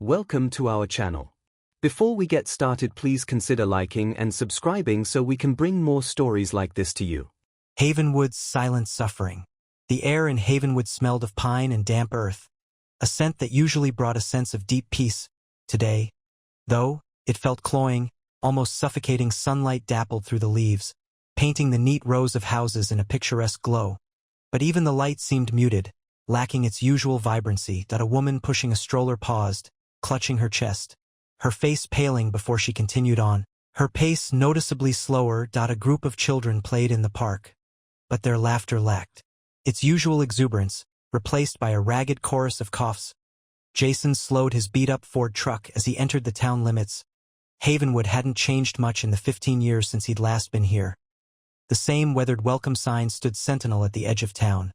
Welcome to our channel. Before we get started, please consider liking and subscribing so we can bring more stories like this to you. Havenwood's silent suffering. The air in Havenwood smelled of pine and damp earth, a scent that usually brought a sense of deep peace. Today, though, it felt cloying, almost suffocating. Sunlight dappled through the leaves, painting the neat rows of houses in a picturesque glow. But even the light seemed muted, lacking its usual vibrancy. A woman pushing a stroller paused, clutching her chest, her face paling before she continued on, her pace noticeably slower. A group of children played in the park, but their laughter lacked its usual exuberance, replaced by a ragged chorus of coughs. Jason slowed his beat-up Ford truck as he entered the town limits. Havenwood hadn't changed much in the 15 years since he'd last been here. The same weathered welcome sign stood sentinel at the edge of town.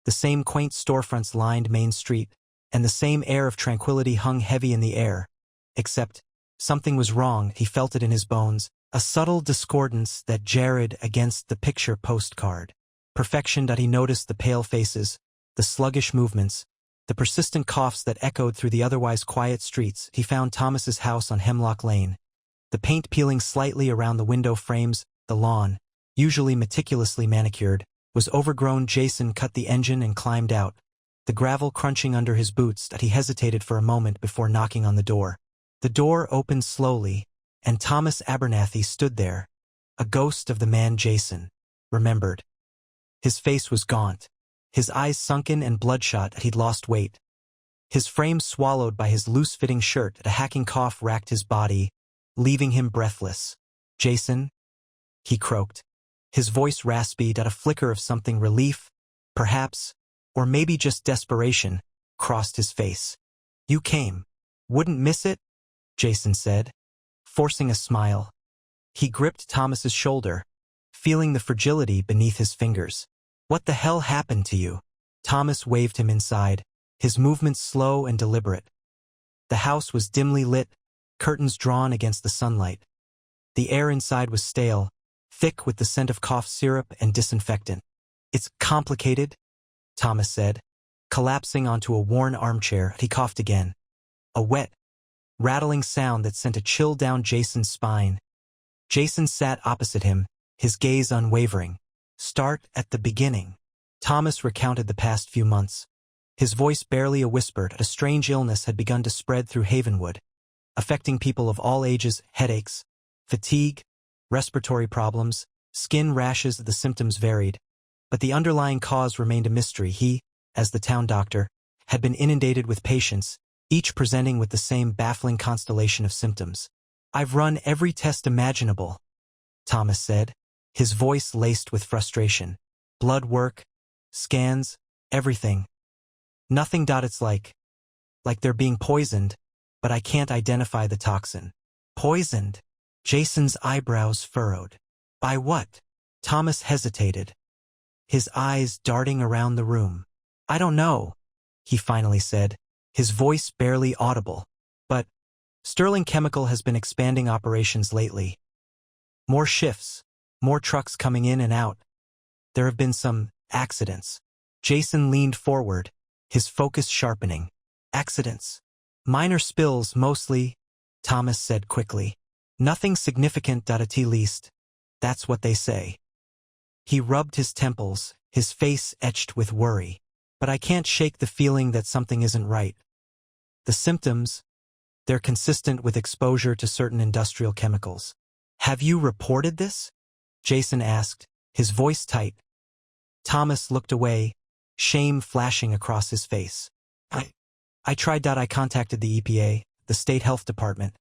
The same quaint storefronts lined Main Street, and the same air of tranquility hung heavy in the air. Except, something was wrong. He felt it in his bones, a subtle discordance that jarred against the picture postcard. Perfection. He noticed the pale faces, the sluggish movements, the persistent coughs that echoed through the otherwise quiet streets. He found Thomas's house on Hemlock Lane. The paint peeling slightly around the window frames, the lawn, usually meticulously manicured, was overgrown. Jason cut the engine and climbed out, the gravel crunching under his boots. He hesitated for a moment before knocking on the door. The door opened slowly, and Thomas Abernathy stood there, a ghost of the man Jason remembered. His face was gaunt, his eyes sunken and bloodshot. He'd lost weight. His frame swallowed by his loose-fitting shirt. A hacking cough racked his body, leaving him breathless. "Jason?" he croaked, his voice raspy. A flicker of something, relief, perhaps, or maybe just desperation, crossed his face. "You came. Wouldn't miss it?" Jason said, forcing a smile. He gripped Thomas's shoulder, feeling the fragility beneath his fingers. "What the hell happened to you?" Thomas waved him inside, his movements slow and deliberate. The house was dimly lit, curtains drawn against the sunlight. The air inside was stale, thick with the scent of cough syrup and disinfectant. "It's complicated," Thomas said, collapsing onto a worn armchair. He coughed again. A wet, rattling sound that sent a chill down Jason's spine. Jason sat opposite him, his gaze unwavering. "Start at the beginning." Thomas recounted the past few months, his voice barely a whisper. A strange illness had begun to spread through Havenwood, affecting people of all ages. Headaches, fatigue, respiratory problems, skin rashes. The symptoms varied, but the underlying cause remained a mystery. He, as the town doctor, had been inundated with patients, each presenting with the same baffling constellation of symptoms. "I've run every test imaginable," Thomas said, his voice laced with frustration. "Blood work, scans, everything. Nothing. It's like they're being poisoned, but I can't identify the toxin." "Poisoned?" Jason's eyebrows furrowed. "By what?" Thomas hesitated, his eyes darting around the room. "I don't know," he finally said, his voice barely audible. "But Sterling Chemical has been expanding operations lately. More shifts, more trucks coming in and out. There have been some accidents." Jason leaned forward, his focus sharpening. "Accidents? Minor spills, mostly," Thomas said quickly. "Nothing significant. At least, that's what they say." He rubbed his temples, his face etched with worry. "But I can't shake the feeling that something isn't right. The symptoms, they're consistent with exposure to certain industrial chemicals." "Have you reported this?" Jason asked, his voice tight. Thomas looked away, shame flashing across his face. I tried. I contacted the EPA, the state health department.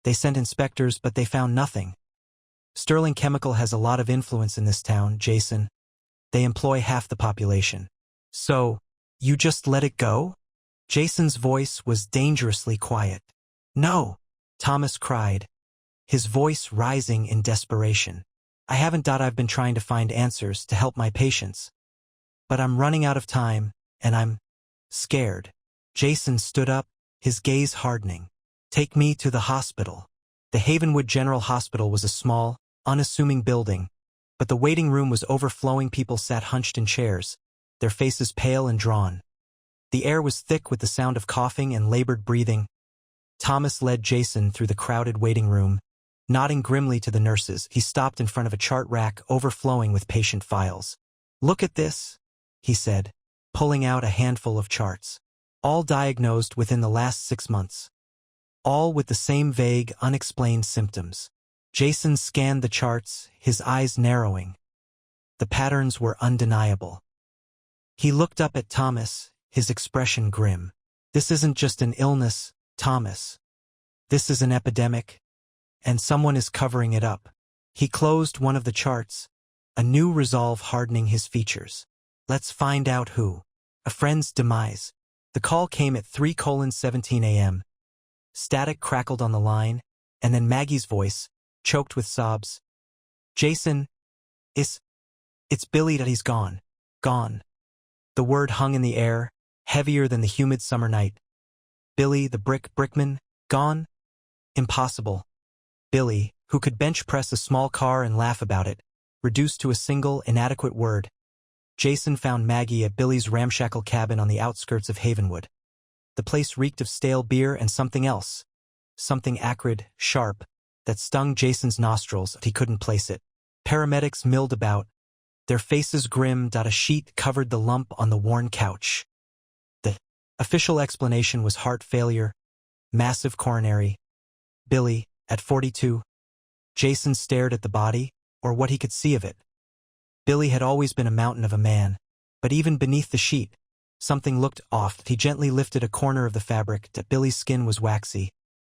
They sent inspectors, but they found nothing. Sterling Chemical has a lot of influence in this town, Jason. They employ half the population. "So, you just let it go?" Jason's voice was dangerously quiet. "No," Thomas cried, his voice rising in desperation. "I haven't. I've been trying to find answers to help my patients. But I'm running out of time, and I'm scared." Jason stood up, his gaze hardening. "Take me to the hospital." The Havenwood General Hospital was a small, unassuming building, but the waiting room was overflowing. People sat hunched in chairs, their faces pale and drawn. The air was thick with the sound of coughing and labored breathing. Thomas led Jason through the crowded waiting room. Nodding grimly to the nurses, he stopped in front of a chart rack overflowing with patient files. "Look at this," he said, pulling out a handful of charts. "All diagnosed within the last 6 months. All with the same vague, unexplained symptoms." Jason scanned the charts, his eyes narrowing. The patterns were undeniable. He looked up at Thomas, his expression grim. "This isn't just an illness, Thomas. This is an epidemic, and someone is covering it up." He closed one of the charts, a new resolve hardening his features. "Let's find out who." A friend's demise. The call came at 3:17 a.m. Static crackled on the line, and then Maggie's voice, choked with sobs. "Jason, it's Billy that he's gone. Gone." The word hung in the air, heavier than the humid summer night. Billy, the brickman, gone? Impossible. Billy, who could bench press a small car and laugh about it, reduced to a single, inadequate word. Jason found Maggie at Billy's ramshackle cabin on the outskirts of Havenwood. The place reeked of stale beer and something else. Something acrid, sharp, that stung Jason's nostrils, but he couldn't place it. Paramedics milled about, their faces grim. A sheet covered the lump on the worn couch. The official explanation was heart failure, massive coronary. Billy, at 42. Jason stared at the body, or what he could see of it. Billy had always been a mountain of a man, but even beneath the sheet, something looked off. He gently lifted a corner of the fabric. Billy's skin was waxy,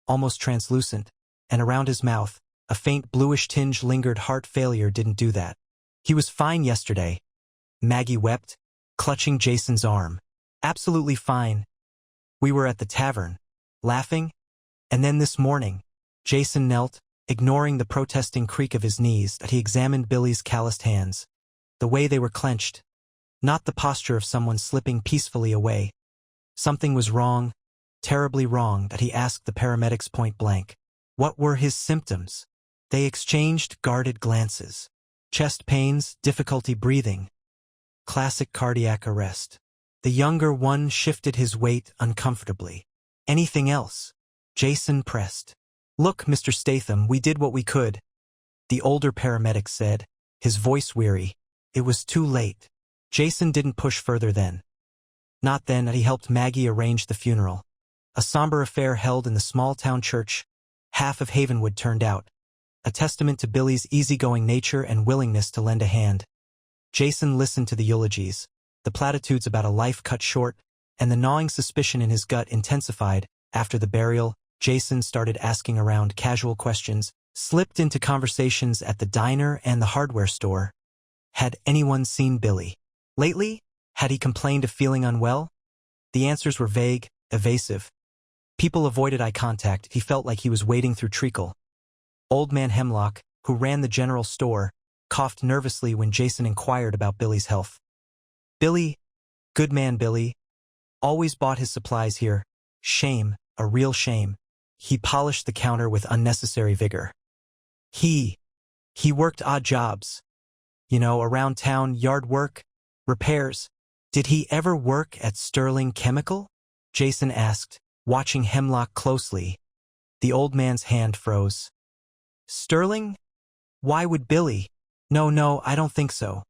almost translucent, and around his mouth, a faint bluish tinge lingered. Heart failure didn't do that. He was fine yesterday. Maggie wept, clutching Jason's arm. Absolutely fine. We were at the tavern, laughing, and then this morning, Jason knelt, ignoring the protesting creak of his knees. He examined Billy's calloused hands, the way they were clenched, not the posture of someone slipping peacefully away. Something was wrong, terribly wrong. He asked the paramedics point blank. What were his symptoms? They exchanged guarded glances. Chest pains, difficulty breathing. Classic cardiac arrest. The younger one shifted his weight uncomfortably. Anything else? Jason pressed. "Look, Mr. Statham, we did what we could," the older paramedic said, his voice weary. It was too late. Jason didn't push further then. Not then. He helped Maggie arrange the funeral. A somber affair held in the small-town church. Half of Havenwood turned out. A testament to Billy's easygoing nature and willingness to lend a hand. Jason listened to the eulogies, the platitudes about a life cut short, and the gnawing suspicion in his gut intensified. After the burial, Jason started asking around, casual questions, slipped into conversations at the diner and the hardware store. Had anyone seen Billy lately? Had he complained of feeling unwell? The answers were vague, evasive. People avoided eye contact. He felt like he was wading through treacle. Old Man Hemlock, who ran the general store, coughed nervously when Jason inquired about Billy's health. Billy, good man Billy, always bought his supplies here. Shame, a real shame. He polished the counter with unnecessary vigor. He worked odd jobs. Around town, yard work, repairs. Did he ever work at Sterling Chemical? Jason asked, watching Hemlock closely. The old man's hand froze. Sterling? Why would Billy? No, I don't think so.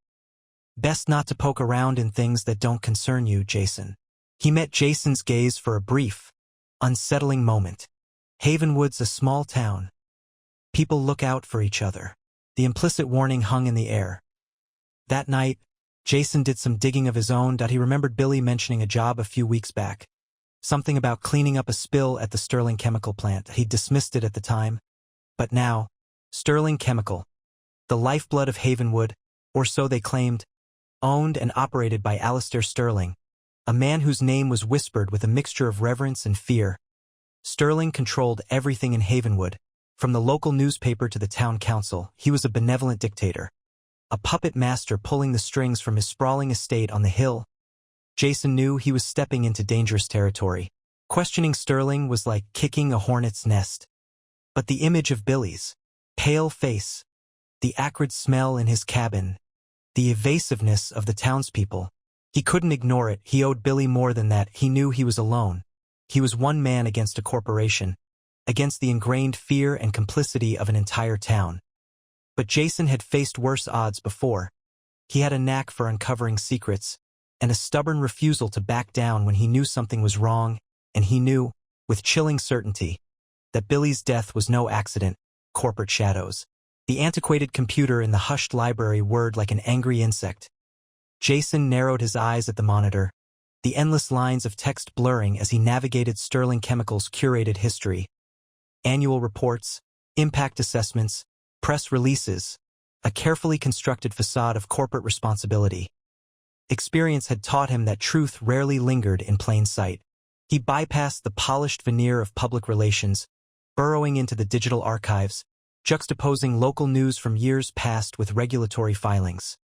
Best not to poke around in things that don't concern you, Jason. He met Jason's gaze for a brief, unsettling moment. Havenwood's a small town. People look out for each other. The implicit warning hung in the air. That night, Jason did some digging of his own. He remembered Billy mentioning a job a few weeks back. Something about cleaning up a spill at the Sterling Chemical plant. He dismissed it at the time. But now, Sterling Chemical, the lifeblood of Havenwood, or so they claimed, owned and operated by Alistair Sterling, a man whose name was whispered with a mixture of reverence and fear. Sterling controlled everything in Havenwood, from the local newspaper to the town council. He was a benevolent dictator, a puppet master pulling the strings from his sprawling estate on the hill. Jason knew he was stepping into dangerous territory. Questioning Sterling was like kicking a hornet's nest. But the image of Billy's pale face, the acrid smell in his cabin, the evasiveness of the townspeople, he couldn't ignore it. He owed Billy more than that. He knew he was alone. He was one man against a corporation, against the ingrained fear and complicity of an entire town. But Jason had faced worse odds before. He had a knack for uncovering secrets, and a stubborn refusal to back down when he knew something was wrong, and he knew, with chilling certainty, that Billy's death was no accident. Corporate shadows. The antiquated computer in the hushed library whirred like an angry insect. Jason narrowed his eyes at the monitor, the endless lines of text blurring as he navigated Sterling Chemical's curated history. Annual reports, impact assessments, press releases, a carefully constructed facade of corporate responsibility. Experience had taught him that truth rarely lingered in plain sight. He bypassed the polished veneer of public relations, burrowing into the digital archives, juxtaposing local news from years past with regulatory filings.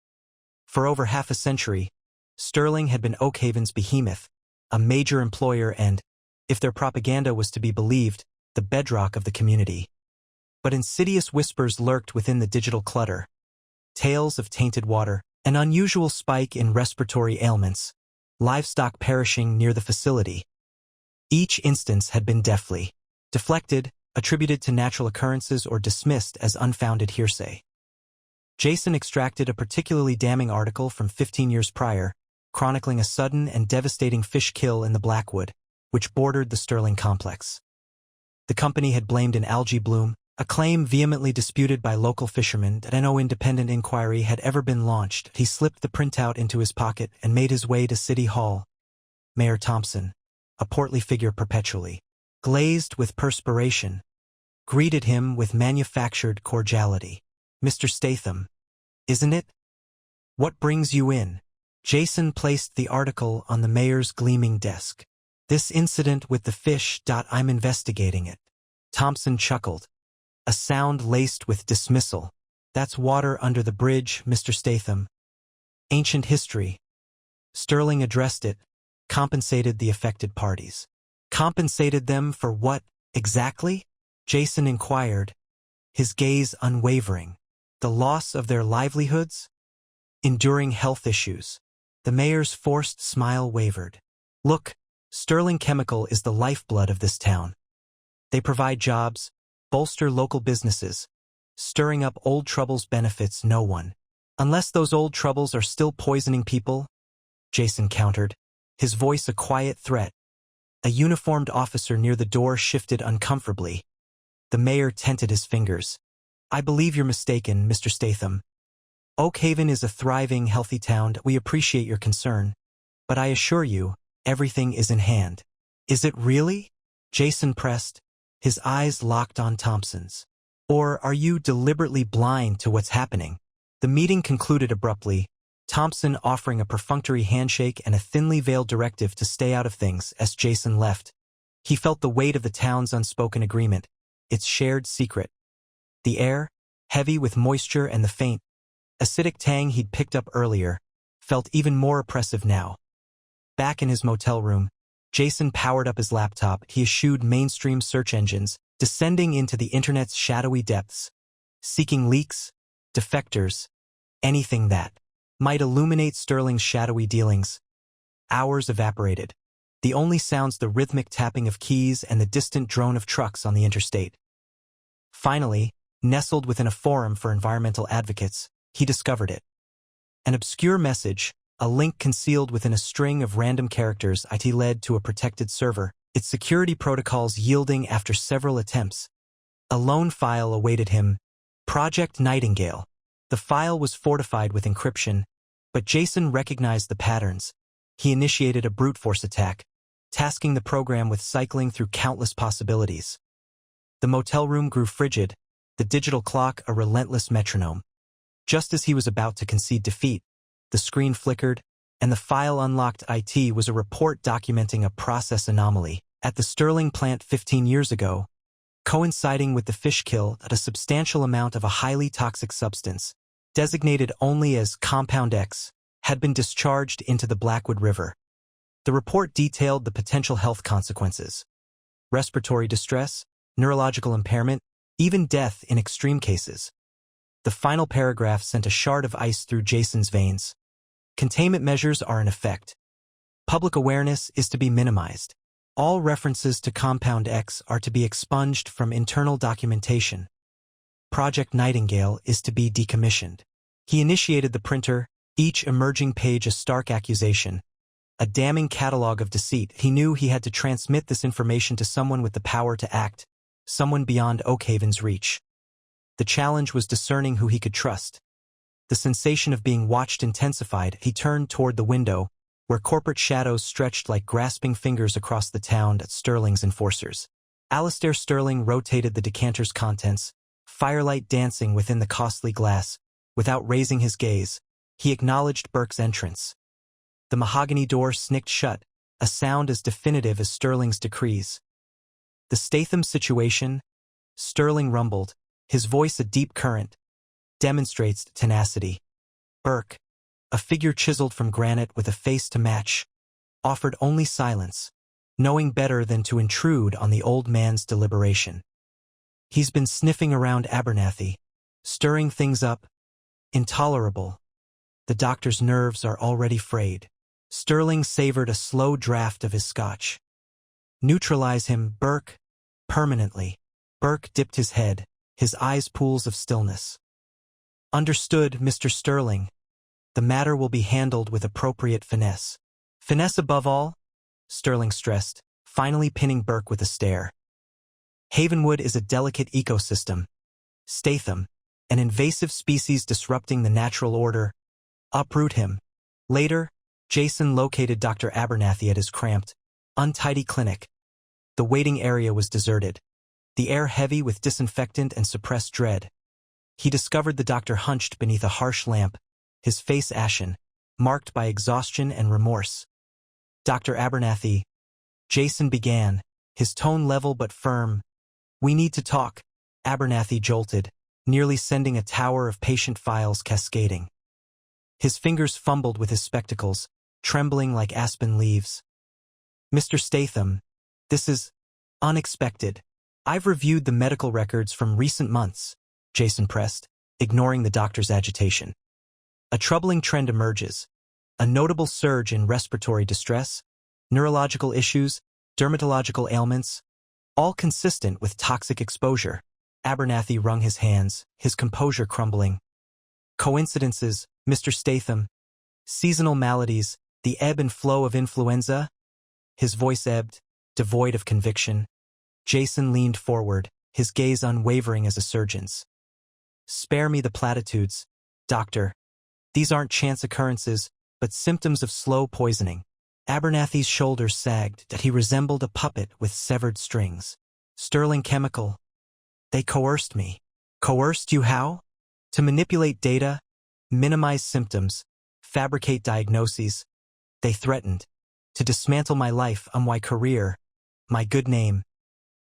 For over half a century, Sterling had been Oakhaven's behemoth, a major employer and, if their propaganda was to be believed, the bedrock of the community. But insidious whispers lurked within the digital clutter. Tales of tainted water, an unusual spike in respiratory ailments, livestock perishing near the facility. Each instance had been deftly deflected, attributed to natural occurrences or dismissed as unfounded hearsay. Jason extracted a particularly damning article from 15 years prior, chronicling a sudden and devastating fish kill in the Blackwood, which bordered the Sterling complex. The company had blamed an algae bloom, a claim vehemently disputed by local fishermen that no independent inquiry had ever been launched. He slipped the printout into his pocket and made his way to City Hall. Mayor Thompson, a portly figure perpetually glazed with perspiration, greeted him with manufactured cordiality. "Mr. Statham, isn't it? What brings you in?" Jason placed the article on the mayor's gleaming desk. "This incident with the fish. I'm investigating it." Thompson chuckled, a sound laced with dismissal. "That's water under the bridge, Mr. Statham. Ancient history." Sterling addressed it, compensated the affected parties. Compensated them for what, exactly? Jason inquired, his gaze unwavering. The loss of their livelihoods? Enduring health issues. The mayor's forced smile wavered. "Look, Sterling Chemical is the lifeblood of this town. They provide jobs, bolster local businesses. Stirring up old troubles benefits no one. Unless those old troubles are still poisoning people," Jason countered, his voice a quiet threat. A uniformed officer near the door shifted uncomfortably. The mayor tented his fingers. "I believe you're mistaken, Mr. Statham. Oakhaven is a thriving, healthy town. We appreciate your concern. But I assure you, everything is in hand." "Is it really?" Jason pressed, his eyes locked on Thompson's. "Or are you deliberately blind to what's happening?" The meeting concluded abruptly, Thompson offering a perfunctory handshake and a thinly veiled directive to stay out of things as Jason left. He felt the weight of the town's unspoken agreement, its shared secret. The air, heavy with moisture and the faint, acidic tang he'd picked up earlier, felt even more oppressive now. Back in his motel room, Jason powered up his laptop. He eschewed mainstream search engines, descending into the internet's shadowy depths, seeking leaks, defectors, anything that might illuminate Sterling's shadowy dealings. Hours evaporated. The only sounds the rhythmic tapping of keys and the distant drone of trucks on the interstate. Finally, nestled within a forum for environmental advocates, he discovered it. An obscure message, a link concealed within a string of random characters. It led to a protected server, its security protocols yielding after several attempts. A lone file awaited him, Project Nightingale. The file was fortified with encryption, but Jason recognized the patterns. He initiated a brute force attack, tasking the program with cycling through countless possibilities. The motel room grew frigid, the digital clock a relentless metronome. Just as he was about to concede defeat, the screen flickered, and the file unlocked. It was a report documenting a process anomaly at the Sterling plant 15 years ago, coinciding with the fish kill that a substantial amount of a highly toxic substance, designated only as Compound X, had been discharged into the Blackwood River. The report detailed the potential health consequences: respiratory distress, neurological impairment, even death in extreme cases. The final paragraph sent a shard of ice through Jason's veins. Containment measures are in effect. Public awareness is to be minimized. All references to Compound X are to be expunged from internal documentation. Project Nightingale is to be decommissioned. He initiated the printer, each emerging page a stark accusation, a damning catalog of deceit. He knew he had to transmit this information to someone with the power to act, someone beyond Oakhaven's reach. The challenge was discerning who he could trust. The sensation of being watched intensified. He turned toward the window, where corporate shadows stretched like grasping fingers across the town at Sterling's enforcers. Alistair Sterling rotated the decanter's contents, firelight dancing within the costly glass. Without raising his gaze, he acknowledged Burke's entrance. The mahogany door snicked shut, a sound as definitive as Sterling's decrees. The Statham situation, Sterling rumbled, his voice a deep current, demonstrates tenacity. Burke, a figure chiseled from granite with a face to match, offered only silence, knowing better than to intrude on the old man's deliberation. He's been sniffing around Abernathy, stirring things up. Intolerable. The doctor's nerves are already frayed. Sterling savored a slow draught of his scotch. Neutralize him, Burke, permanently. Burke dipped his head, his eyes pools of stillness. Understood, Mr. Sterling. The matter will be handled with appropriate finesse. Finesse above all? Sterling stressed, finally pinning Burke with a stare. Havenwood is a delicate ecosystem. Statham, an invasive species disrupting the natural order. Uproot him. Later, Jason located Dr. Abernathy at his cramped, untidy clinic. The waiting area was deserted, the air heavy with disinfectant and suppressed dread. He discovered the doctor hunched beneath a harsh lamp, his face ashen, marked by exhaustion and remorse. Dr. Abernathy, Jason began, his tone level but firm. We need to talk. Abernathy jolted, nearly sending a tower of patient files cascading. His fingers fumbled with his spectacles, trembling like aspen leaves. Mr. Statham, this is unexpected. I've reviewed the medical records from recent months, Jason pressed, ignoring the doctor's agitation. A troubling trend emerges, a notable surge in respiratory distress, neurological issues, dermatological ailments, all consistent with toxic exposure. Abernathy wrung his hands, his composure crumbling. Coincidences, Mr. Statham. Seasonal maladies, the ebb and flow of influenza. His voice ebbed, devoid of conviction. Jason leaned forward, his gaze unwavering as a surgeon's. Spare me the platitudes, doctor. These aren't chance occurrences, but symptoms of slow poisoning. Abernathy's shoulders sagged that he resembled a puppet with severed strings. Sterling Chemical. They coerced me. Coerced you how? To manipulate data, minimize symptoms, fabricate diagnoses. They threatened to dismantle my life, my career, my good name.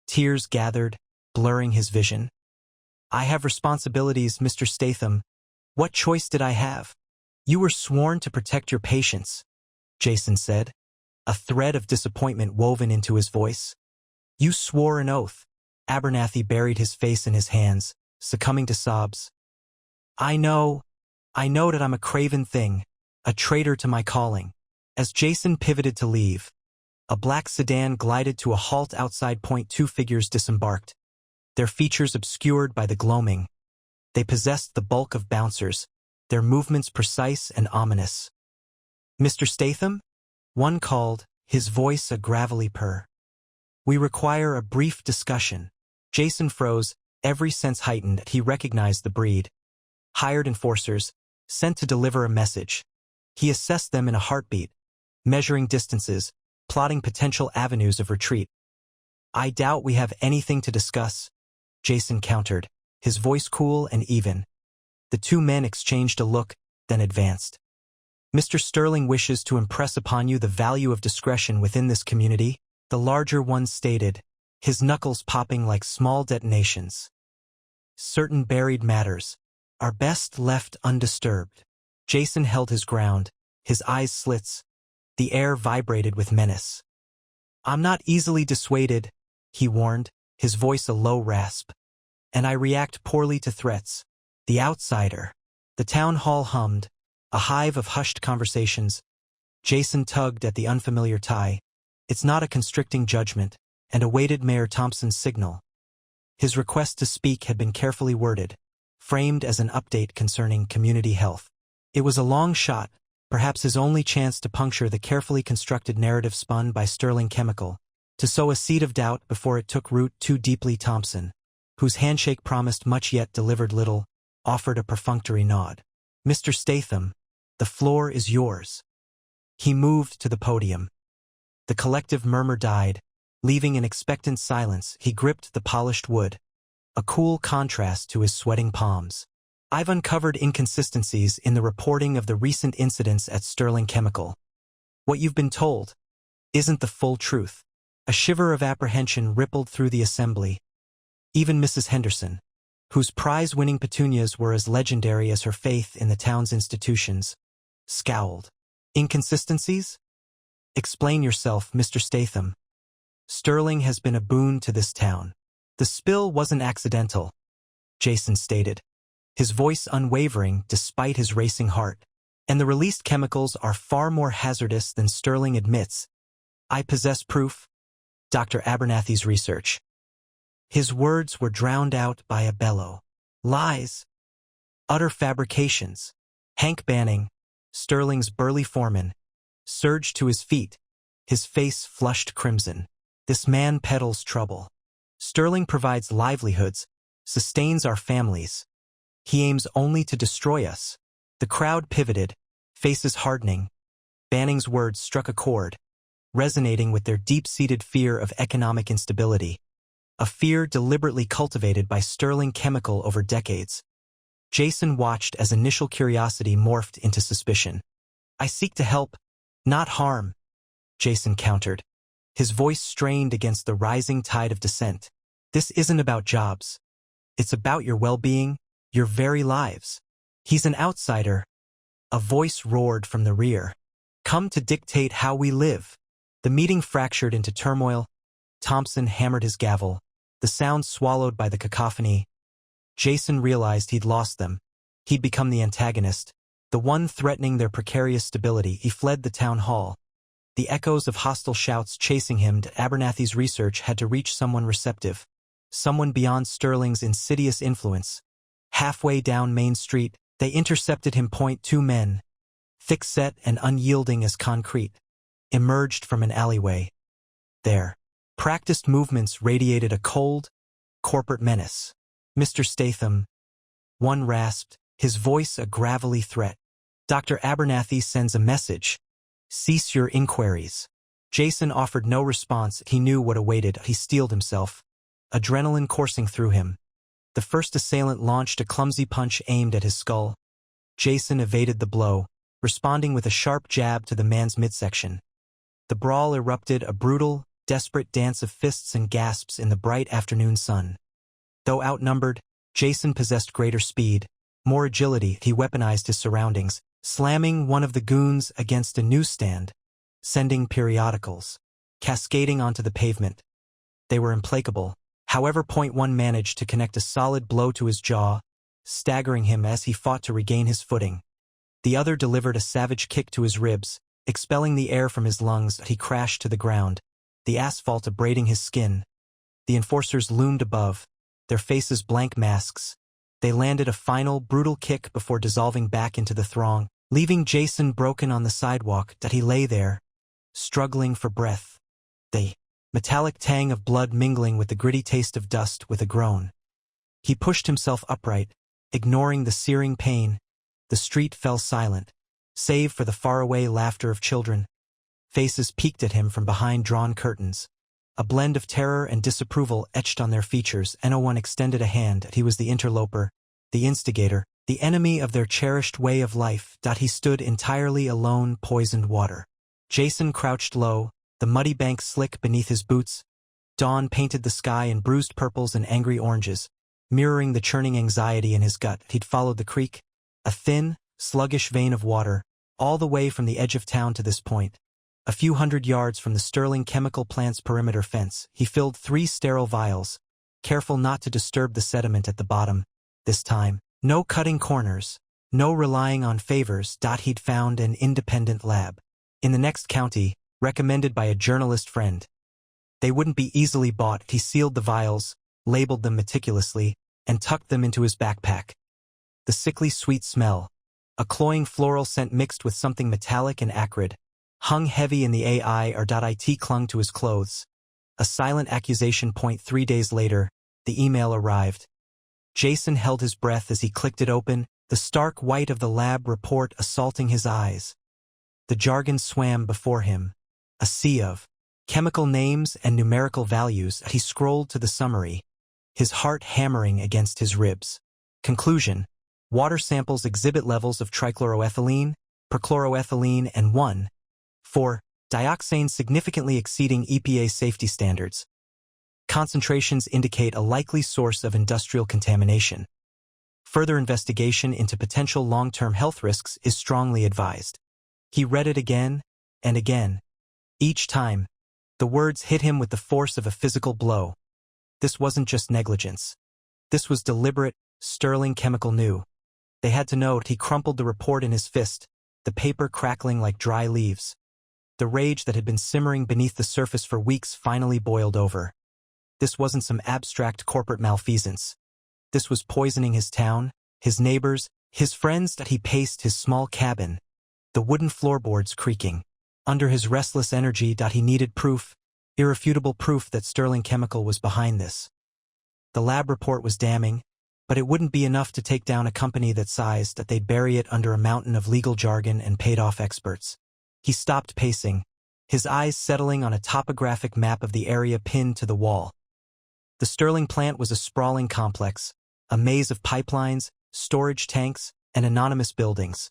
Tears gathered, blurring his vision. I have responsibilities, Mr. Statham. What choice did I have? You were sworn to protect your patients, Jason said, a thread of disappointment woven into his voice. You swore an oath. Abernathy buried his face in his hands, succumbing to sobs. I know that I'm a craven thing, a traitor to my calling. As Jason pivoted to leave, a black sedan glided to a halt outside point. Two figures disembarked, their features obscured by the gloaming. They possessed the bulk of bouncers, their movements precise and ominous. Mr. Statham? One called, his voice a gravelly purr. We require a brief discussion. Jason froze, every sense heightened. He recognized the breed. Hired enforcers, sent to deliver a message. He assessed them in a heartbeat, measuring distances, plotting potential avenues of retreat. I doubt we have anything to discuss, Jason countered, his voice cool and even. The two men exchanged a look, then advanced. Mr. Sterling wishes to impress upon you the value of discretion within this community, the larger one stated, his knuckles popping like small detonations. Certain buried matters are best left undisturbed. Jason held his ground, his eyes slits. The air vibrated with menace. I'm not easily dissuaded, he warned, his voice a low rasp. And I react poorly to threats. The outsider. The town hall hummed, a hive of hushed conversations. Jason tugged at the unfamiliar tie. It's not a constricting judgment, and awaited Mayor Thompson's signal. His request to speak had been carefully worded, framed as an update concerning community health. It was a long shot, perhaps his only chance to puncture the carefully constructed narrative spun by Sterling Chemical, to sow a seed of doubt before it took root too deeply. Thompson, whose handshake promised much yet delivered little, offered a perfunctory nod. "Mr. Statham, the floor is yours." He moved to the podium. The collective murmur died, leaving an expectant silence. He gripped the polished wood, a cool contrast to his sweating palms. "I've uncovered inconsistencies in the reporting of the recent incidents at Sterling Chemical. What you've been told isn't the full truth." A shiver of apprehension rippled through the assembly. Even Mrs. Henderson, whose prize-winning petunias were as legendary as her faith in the town's institutions, scowled. "Inconsistencies? Explain yourself, Mr. Statham. Sterling has been a boon to this town." "The spill wasn't accidental," Jason stated, his voice unwavering despite his racing heart. "And the released chemicals are far more hazardous than Sterling admits. I possess proof. Dr. Abernathy's research." His words were drowned out by a bellow. "Lies. Utter fabrications." Hank Banning, Sterling's burly foreman, surged to his feet, his face flushed crimson. "This man peddles trouble. Sterling provides livelihoods, sustains our families. He aims only to destroy us." The crowd pivoted, faces hardening. Banning's words struck a chord, resonating with their deep-seated fear of economic instability, a fear deliberately cultivated by Sterling Chemical over decades. Jason watched as initial curiosity morphed into suspicion. "I seek to help, not harm," Jason countered, his voice strained against the rising tide of dissent. "This isn't about jobs. It's about your well-being, your very lives." "He's an outsider," a voice roared from the rear. "Come to dictate how we live." The meeting fractured into turmoil. Thompson hammered his gavel, the sound swallowed by the cacophony. Jason realized he'd lost them. He'd become the antagonist, the one threatening their precarious stability. He fled the town hall, the echoes of hostile shouts chasing him. Abernathy's research had to reach someone receptive, someone beyond Sterling's insidious influence. Halfway down Main Street, they intercepted him. Two men, thick-set and unyielding as concrete, emerged from an alleyway. Their practiced movements radiated a cold, corporate menace. "Mr. Statham," one rasped, his voice a gravelly threat. "Dr. Abernathy sends a message. Cease your inquiries." Jason offered no response. He knew what awaited. He steeled himself, adrenaline coursing through him. The first assailant launched a clumsy punch aimed at his skull. Jason evaded the blow, responding with a sharp jab to the man's midsection. The brawl erupted, a brutal, desperate dance of fists and gasps in the bright afternoon sun. Though outnumbered, Jason possessed greater speed, more agility. He weaponized his surroundings, slamming one of the goons against a newsstand, sending periodicals cascading onto the pavement. They were implacable. However, Point One managed to connect a solid blow to his jaw, staggering him as he fought to regain his footing. The other delivered a savage kick to his ribs, expelling the air from his lungs. He crashed to the ground, the asphalt abrading his skin. The enforcers loomed above, their faces blank masks. They landed a final, brutal kick before dissolving back into the throng, leaving Jason broken on the sidewalk. He lay there, struggling for breath, the metallic tang of blood mingling with the gritty taste of dust. With a groan, he pushed himself upright, ignoring the searing pain. The street fell silent, save for the faraway laughter of children. Faces peeked at him from behind drawn curtains, a blend of terror and disapproval etched on their features. No one extended a hand. He was the interloper, the instigator, the enemy of their cherished way of life. He stood entirely alone, poisoned water. Jason crouched low, the muddy bank slick beneath his boots. Dawn painted the sky in bruised purples and angry oranges, mirroring the churning anxiety in his gut. He'd followed the creek, a thin, sluggish vein of water, all the way from the edge of town to this point. A few hundred yards from the Sterling Chemical plant's perimeter fence, he filled 3 sterile vials, careful not to disturb the sediment at the bottom. This time, no cutting corners, no relying on favors. He'd found an independent lab. In the next county, recommended by a journalist friend. They wouldn't be easily bought. He sealed the vials, labeled them meticulously, and tucked them into his backpack. The sickly sweet smell, a cloying floral scent mixed with something metallic and acrid, hung heavy in the air. Clung to his clothes. A silent accusation. 3 days later, the email arrived. Jason held his breath as he clicked it open, the stark white of the lab report assaulting his eyes. The jargon swam before him, a sea of chemical names and numerical values. He scrolled to the summary, his heart hammering against his ribs. Conclusion: water samples exhibit levels of trichloroethylene, perchloroethylene, and 1,4-dioxane significantly exceeding EPA safety standards. Concentrations indicate a likely source of industrial contamination. Further investigation into potential long-term health risks is strongly advised. He read it again and again. Each time, the words hit him with the force of a physical blow. This wasn't just negligence. This was deliberate, Sterling Chemical knew. They had to know. He crumpled the report in his fist, the paper crackling like dry leaves. The rage that had been simmering beneath the surface for weeks finally boiled over. This wasn't some abstract corporate malfeasance. This was poisoning his town, his neighbors, his friends. He paced his small cabin, the wooden floorboards creaking. Under his restless energy, he needed proof, irrefutable proof that Sterling Chemical was behind this. The lab report was damning, but it wouldn't be enough to take down a company that size that they'd bury it under a mountain of legal jargon and paid-off experts. He stopped pacing, his eyes settling on a topographic map of the area pinned to the wall. The Sterling plant was a sprawling complex, a maze of pipelines, storage tanks, and anonymous buildings.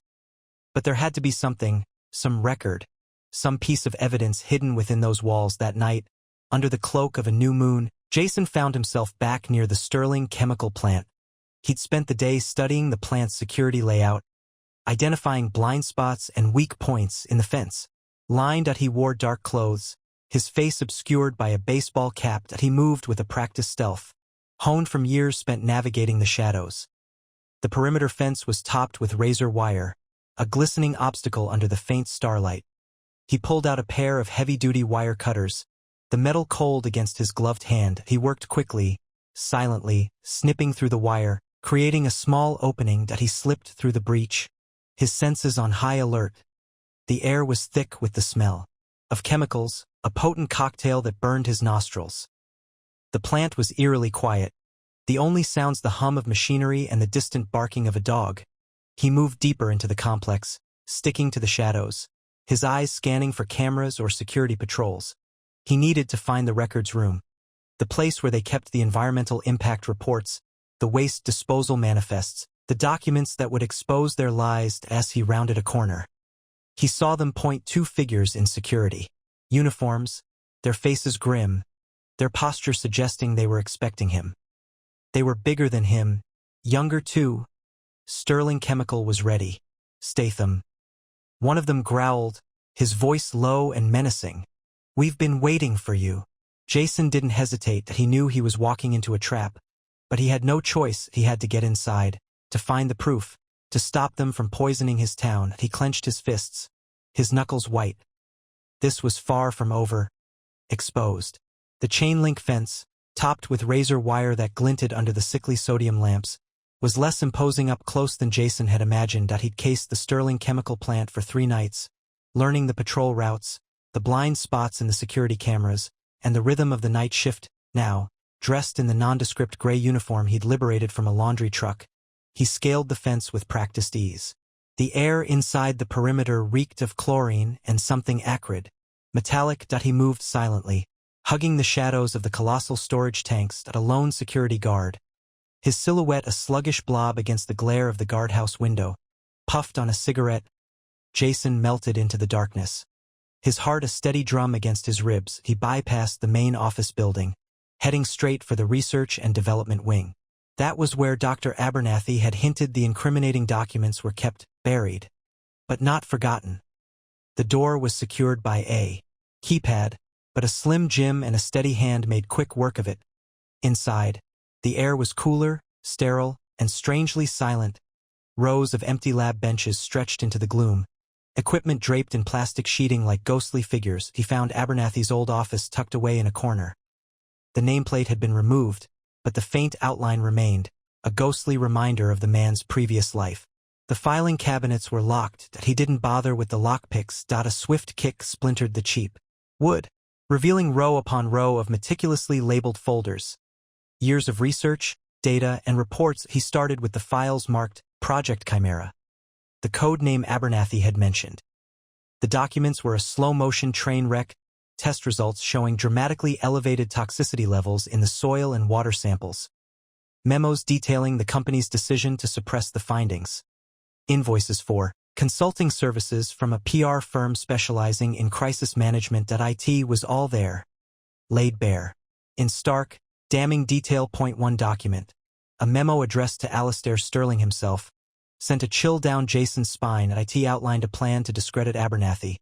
But there had to be something, some record, some piece of evidence hidden within those walls. That night, under the cloak of a new moon, Jason found himself back near the Sterling Chemical plant. He'd spent the day studying the plant's security layout, identifying blind spots and weak points in the fence. He wore dark clothes, his face obscured by a baseball cap. He moved with a practiced stealth, honed from years spent navigating the shadows. The perimeter fence was topped with razor wire, a glistening obstacle under the faint starlight. He pulled out a pair of heavy-duty wire cutters, the metal cold against his gloved hand. He worked quickly, silently, snipping through the wire, creating a small opening. He slipped through the breach, his senses on high alert. The air was thick with the smell of chemicals, a potent cocktail that burned his nostrils. The plant was eerily quiet, the only sounds the hum of machinery and the distant barking of a dog. He moved deeper into the complex, sticking to the shadows, his eyes scanning for cameras or security patrols. He needed to find the records room, the place where they kept the environmental impact reports, the waste disposal manifests, the documents that would expose their lies. As he rounded a corner, he saw them point two figures in security uniforms, their faces grim, their posture suggesting they were expecting him. They were bigger than him, younger too. Sterling Chemical was ready. Statham. One of them growled, his voice low and menacing. "We've been waiting for you." Jason didn't hesitate. He knew he was walking into a trap, but he had no choice. He had to get inside, to find the proof, to stop them from poisoning his town. He clenched his fists, his knuckles white. This was far from over. Exposed. The chain-link fence, topped with razor wire that glinted under the sickly sodium lamps, was less imposing up close than Jason had imagined. He'd cased the Sterling Chemical plant for 3 nights, learning the patrol routes, the blind spots in the security cameras, and the rhythm of the night shift. Now, dressed in the nondescript gray uniform he'd liberated from a laundry truck, he scaled the fence with practiced ease. The air inside the perimeter reeked of chlorine and something acrid, metallic. He moved silently, hugging the shadows of the colossal storage tanks. A lone security guard, his silhouette a sluggish blob against the glare of the guardhouse window, puffed on a cigarette. Jason melted into the darkness, his heart a steady drum against his ribs. He bypassed the main office building, heading straight for the research and development wing. That was where Dr. Abernathy had hinted the incriminating documents were kept, buried, but not forgotten. The door was secured by a keypad, but a slim Jim and a steady hand made quick work of it. Inside, the air was cooler, sterile, and strangely silent. Rows of empty lab benches stretched into the gloom, Equipment draped in plastic sheeting like ghostly figures, he found Abernathy's old office tucked away in a corner. The nameplate had been removed, but the faint outline remained, a ghostly reminder of the man's previous life. The filing cabinets were locked, that he didn't bother with the lockpicks. A swift kick splintered the cheap wood, revealing row upon row of meticulously labeled folders. Years of research, data, and reports. He started with the files marked Project Chimera, the code name Abernathy had mentioned. The documents were a slow-motion train wreck, test results showing dramatically elevated toxicity levels in the soil and water samples. Memos detailing the company's decision to suppress the findings. Invoices for consulting services from a PR firm specializing in crisis management. It was all there, laid bare. In stark, damning detail. Point 1 document, a memo addressed to Alistair Sterling himself, sent a chill down Jason's spine. It outlined a plan to discredit Abernathy,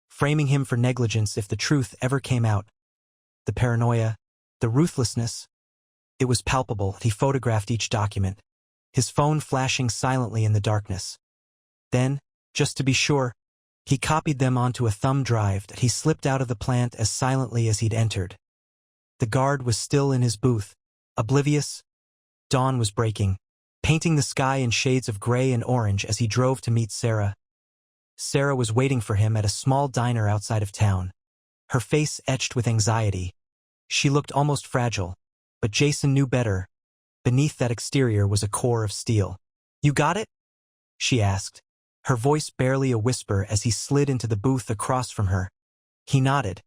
framing him for negligence if the truth ever came out. The paranoia, the ruthlessness, it was palpable. He photographed each document, his phone flashing silently in the darkness. Then, just to be sure, he copied them onto a thumb drive that he slipped out of the plant as silently as he'd entered. The guard was still in his booth, oblivious. Dawn was breaking, painting the sky in shades of gray and orange as he drove to meet Sarah. Sarah was waiting for him at a small diner outside of town, her face etched with anxiety. She looked almost fragile, but Jason knew better. Beneath that exterior was a core of steel. "You got it?" she asked, her voice barely a whisper as he slid into the booth across from her. He nodded,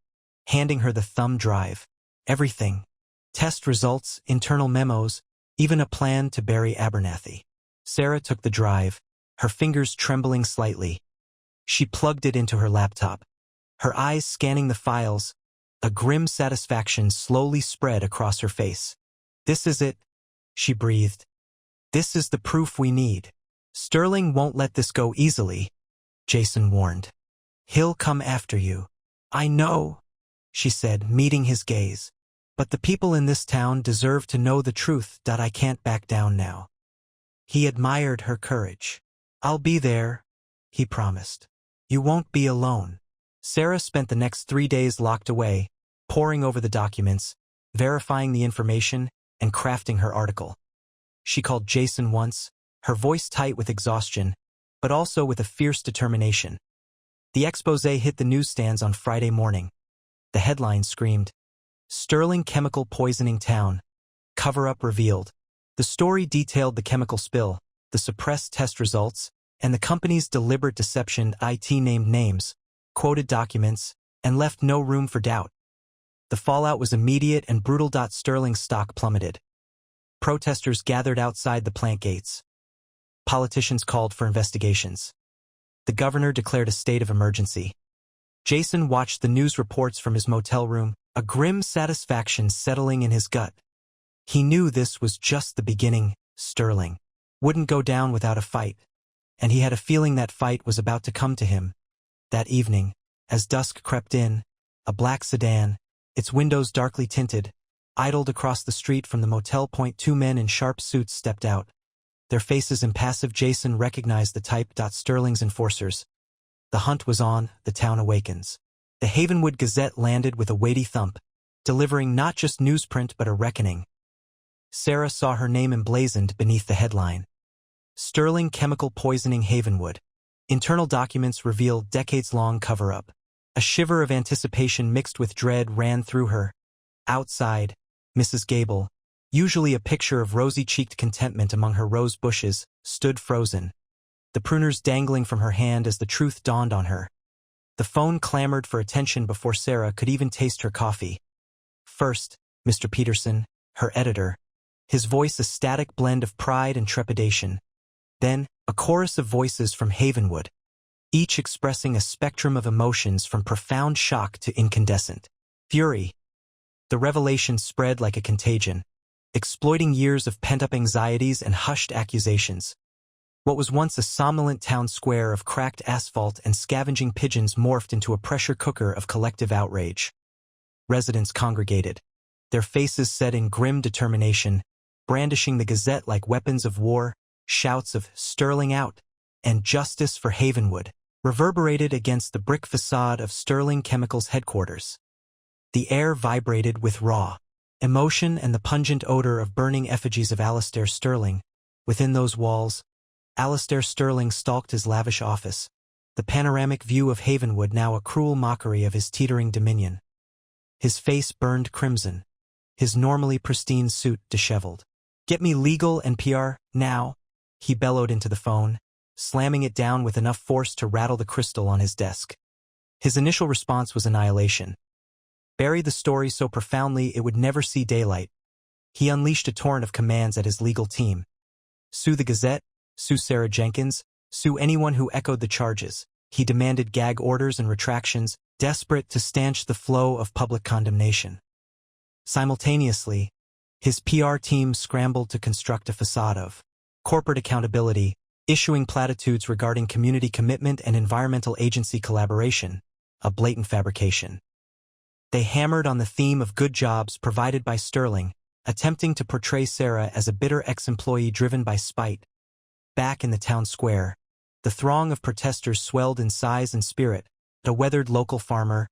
handing her the thumb drive. Everything. Test results, internal memos, even a plan to bury Abernathy. Sarah took the drive, her fingers trembling slightly. She plugged it into her laptop, her eyes scanning the files. A grim satisfaction slowly spread across her face. "This is it," she breathed. "This is the proof we need." "Sterling won't let this go easily," Jason warned. "He'll come after you." "I know," she said, meeting his gaze. "But the people in this town deserve to know the truth. I can't back down now." He admired her courage. "I'll be there," he promised. "You won't be alone." Sarah spent the next 3 days locked away, poring over the documents, verifying the information, and crafting her article. She called Jason once, her voice tight with exhaustion, but also with a fierce determination. The exposé hit the newsstands on Friday morning. The headline screamed, "Sterling Chemical Poisoning Town. Cover-up Revealed." The story detailed the chemical spill, the suppressed test results, and the company's deliberate deception. It named names, quoted documents, and left no room for doubt. The fallout was immediate and brutal. Sterling's stock plummeted. Protesters gathered outside the plant gates. Politicians called for investigations. The governor declared a state of emergency. Jason watched the news reports from his motel room, a grim satisfaction settling in his gut. He knew this was just the beginning. Sterling wouldn't go down without a fight, and he had a feeling that fight was about to come to him. That evening, as dusk crept in, a black sedan, its windows darkly tinted, idled across the street from the motel. 2 men in sharp suits stepped out, their faces impassive. Jason recognized the type. Sterling's enforcers. The hunt was on. The town awakens. The Havenwood Gazette landed with a weighty thump, delivering not just newsprint but a reckoning. Sarah saw her name emblazoned beneath the headline. Sterling Chemical Poisoning Havenwood. Internal documents revealed decades-long cover-up. A shiver of anticipation mixed with dread ran through her. Outside, Mrs. Gable, usually a picture of rosy-cheeked contentment among her rose bushes, stood frozen, the pruners dangling from her hand as the truth dawned on her. The phone clamored for attention before Sarah could even taste her coffee. First, Mr. Peterson, her editor, his voice a static blend of pride and trepidation. Then, a chorus of voices from Havenwood, each expressing a spectrum of emotions from profound shock to incandescent fury. The revelation spread like a contagion, exploiting years of pent-up anxieties and hushed accusations. What was once a somnolent town square of cracked asphalt and scavenging pigeons morphed into a pressure cooker of collective outrage. Residents congregated, their faces set in grim determination, brandishing the Gazette like weapons of war, shouts of "Sterling out" and "Justice for Havenwood" reverberated against the brick facade of Sterling Chemicals headquarters. The air vibrated with raw emotion and the pungent odor of burning effigies of Alistair Sterling. Within those walls, Alistair Sterling stalked his lavish office, the panoramic view of Havenwood now a cruel mockery of his teetering dominion. His face burned crimson, his normally pristine suit disheveled. "Get me legal and PR, now," he bellowed into the phone, slamming it down with enough force to rattle the crystal on his desk. His initial response was annihilation. Bury the story so profoundly it would never see daylight. He unleashed a torrent of commands at his legal team. Sue the Gazette, sue Sarah Jenkins, sue anyone who echoed the charges. He demanded gag orders and retractions, desperate to stanch the flow of public condemnation. Simultaneously, his PR team scrambled to construct a facade of corporate accountability, issuing platitudes regarding community commitment and environmental agency collaboration, a blatant fabrication. They hammered on the theme of good jobs provided by Sterling, attempting to portray Sarah as a bitter ex-employee driven by spite. Back in the town square, the throng of protesters swelled in size and spirit. A weathered local farmer,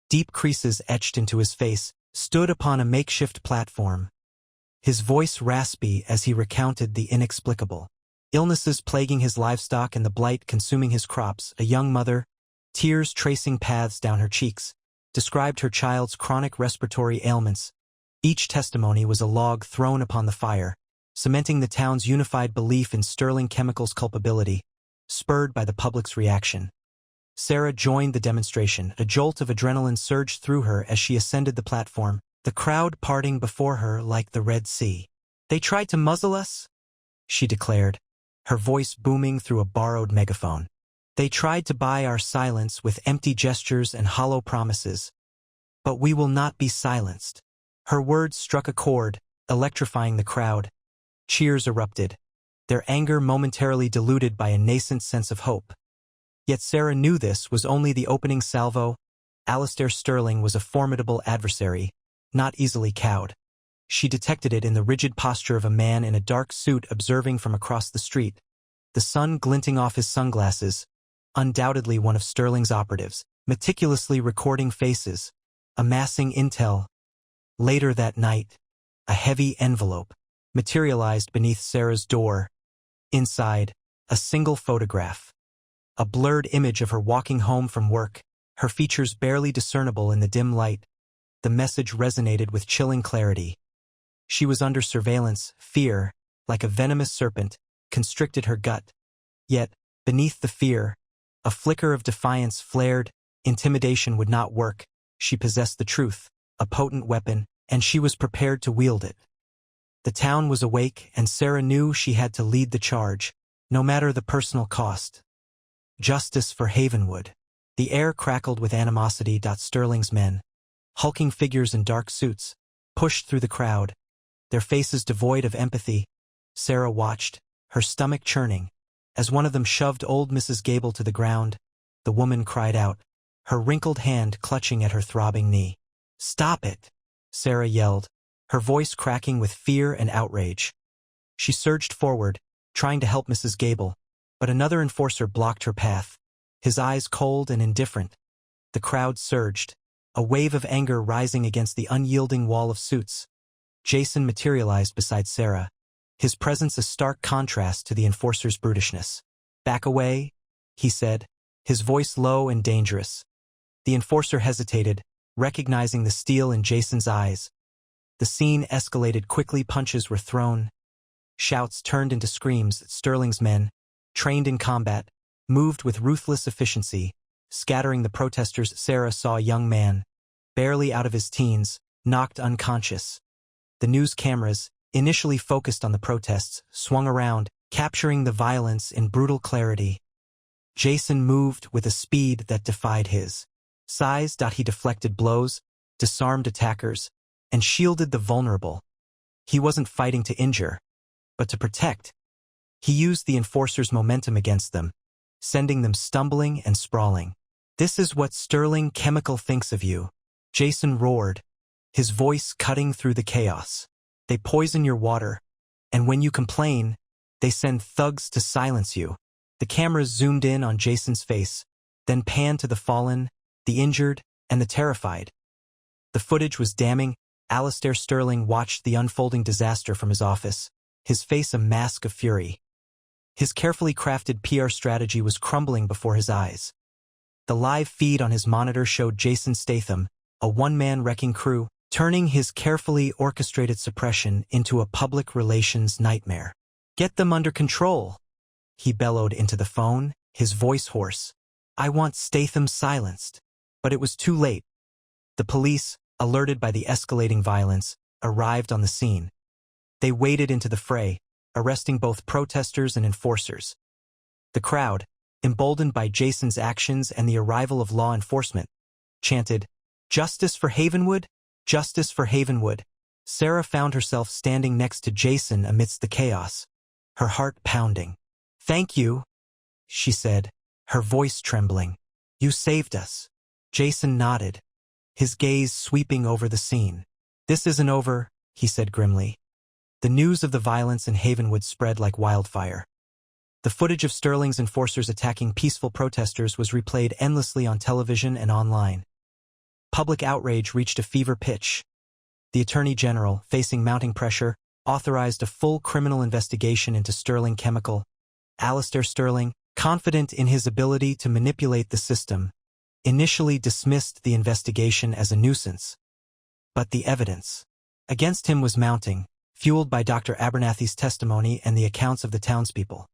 deep creases etched into his face, stood upon a makeshift platform, his voice raspy as he recounted the inexplicable illnesses plaguing his livestock and the blight consuming his crops. A young mother, tears tracing paths down her cheeks, described her child's chronic respiratory ailments. Each testimony was a log thrown upon the fire, cementing the town's unified belief in Sterling Chemicals' culpability, spurred by the public's reaction. Sarah joined the demonstration. A jolt of adrenaline surged through her as she ascended the platform, the crowd parting before her like the Red Sea. "They tried to muzzle us," she declared, her voice booming through a borrowed megaphone. "They tried to buy our silence with empty gestures and hollow promises. But we will not be silenced." Her words struck a chord, electrifying the crowd. Cheers erupted, their anger momentarily diluted by a nascent sense of hope. Yet Sarah knew this was only the opening salvo. Alistair Sterling was a formidable adversary, not easily cowed. She detected it in the rigid posture of a man in a dark suit observing from across the street, the sun glinting off his sunglasses, undoubtedly one of Sterling's operatives, meticulously recording faces, amassing intel. Later that night, a heavy envelope materialized beneath Sarah's door. Inside, a single photograph. A blurred image of her walking home from work, her features barely discernible in the dim light. The message resonated with chilling clarity. She was under surveillance. Fear, like a venomous serpent, constricted her gut. Yet, beneath the fear, a flicker of defiance flared. Intimidation would not work. She possessed the truth, a potent weapon, and she was prepared to wield it. The town was awake, and Sarah knew she had to lead the charge, no matter the personal cost. Justice for Havenwood. The air crackled with animosity. Sterling's men, hulking figures in dark suits, pushed through the crowd, their faces devoid of empathy. Sarah watched, her stomach churning, as one of them shoved old Mrs. Gable to the ground. The woman cried out, her wrinkled hand clutching at her throbbing knee. "Stop it!" Sarah yelled, her voice cracking with fear and outrage. She surged forward, trying to help Mrs. Gable, but another enforcer blocked her path, his eyes cold and indifferent. The crowd surged, a wave of anger rising against the unyielding wall of suits. Jason materialized beside Sarah, his presence a stark contrast to the enforcer's brutishness. "Back away," he said, his voice low and dangerous. The enforcer hesitated, recognizing the steel in Jason's eyes. The scene escalated quickly. Punches were thrown. Shouts turned into screams. Sterling's men, trained in combat, moved with ruthless efficiency, scattering the protesters. Sarah saw a young man, barely out of his teens, knocked unconscious. The news cameras, initially focused on the protests, swung around, capturing the violence in brutal clarity. Jason moved with a speed that defied his size. He deflected blows, disarmed attackers, and shielded the vulnerable. He wasn't fighting to injure, but to protect. He used the enforcers' momentum against them, sending them stumbling and sprawling. "This is what Sterling Chemical thinks of you," Jason roared, his voice cutting through the chaos. "They poison your water, and when you complain, they send thugs to silence you." The cameras zoomed in on Jason's face, then panned to the fallen, the injured, and the terrified. The footage was damning. Alistair Sterling watched the unfolding disaster from his office, his face a mask of fury. His carefully crafted PR strategy was crumbling before his eyes. The live feed on his monitor showed Jason Statham, a one-man wrecking crew, turning his carefully orchestrated suppression into a public relations nightmare. "Get them under control," he bellowed into the phone, his voice hoarse. "I want Statham silenced." But it was too late. The police, alerted by the escalating violence, arrived on the scene. They waded into the fray, arresting both protesters and enforcers. The crowd, emboldened by Jason's actions and the arrival of law enforcement, chanted, "Justice for Havenwood! Justice for Havenwood!" Sarah found herself standing next to Jason amidst the chaos, her heart pounding. "Thank you," she said, her voice trembling. "You saved us." Jason nodded, his gaze sweeping over the scene. "This isn't over," he said grimly. The news of the violence in Havenwood spread like wildfire. The footage of Sterling's enforcers attacking peaceful protesters was replayed endlessly on television and online. Public outrage reached a fever pitch. The Attorney General, facing mounting pressure, authorized a full criminal investigation into Sterling Chemical. Alistair Sterling, confident in his ability to manipulate the system, initially dismissed the investigation as a nuisance. But the evidence against him was mounting, fueled by Dr. Abernathy's testimony and the accounts of the townspeople.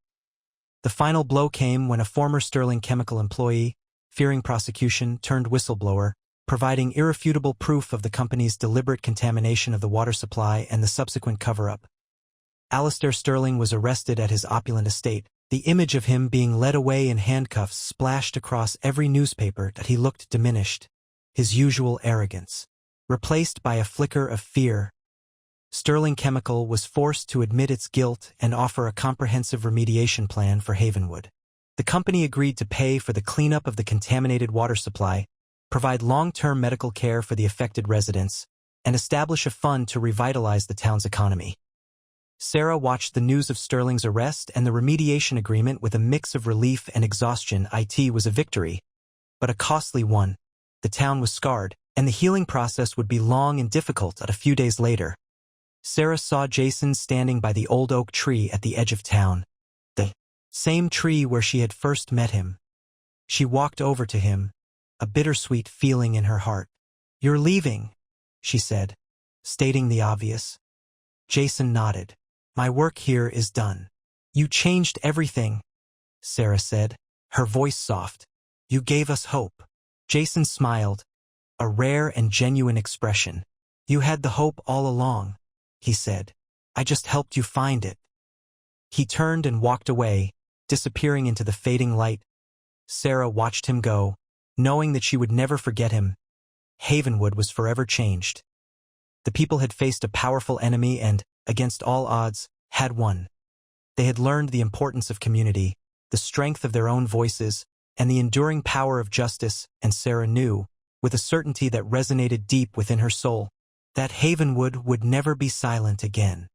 The final blow came when a former Sterling Chemical employee, fearing prosecution, turned whistleblower, providing irrefutable proof of the company's deliberate contamination of the water supply and the subsequent cover-up. Alistair Sterling was arrested at his opulent estate. The image of him being led away in handcuffs splashed across every newspaper that he looked diminished, his usual arrogance, replaced by a flicker of fear. Sterling Chemical was forced to admit its guilt and offer a comprehensive remediation plan for Havenwood. The company agreed to pay for the cleanup of the contaminated water supply, provide long-term medical care for the affected residents, and establish a fund to revitalize the town's economy. Sarah watched the news of Sterling's arrest and the remediation agreement with a mix of relief and exhaustion. It was a victory, but a costly one. The town was scarred, and the healing process would be long and difficult. A few days later, Sarah saw Jason standing by the old oak tree at the edge of town, the same tree where she had first met him. She walked over to him, a bittersweet feeling in her heart. "You're leaving," she said, stating the obvious. Jason nodded. "My work here is done." "You changed everything," Sarah said, her voice soft. "You gave us hope." Jason smiled, a rare and genuine expression. "You had the hope all along," he said. "I just helped you find it." He turned and walked away, disappearing into the fading light. Sarah watched him go, knowing that she would never forget him. Havenwood was forever changed. The people had faced a powerful enemy and, against all odds, had won. They had learned the importance of community, the strength of their own voices, and the enduring power of justice, and Sarah knew, with a certainty that resonated deep within her soul, that Havenwood would never be silent again.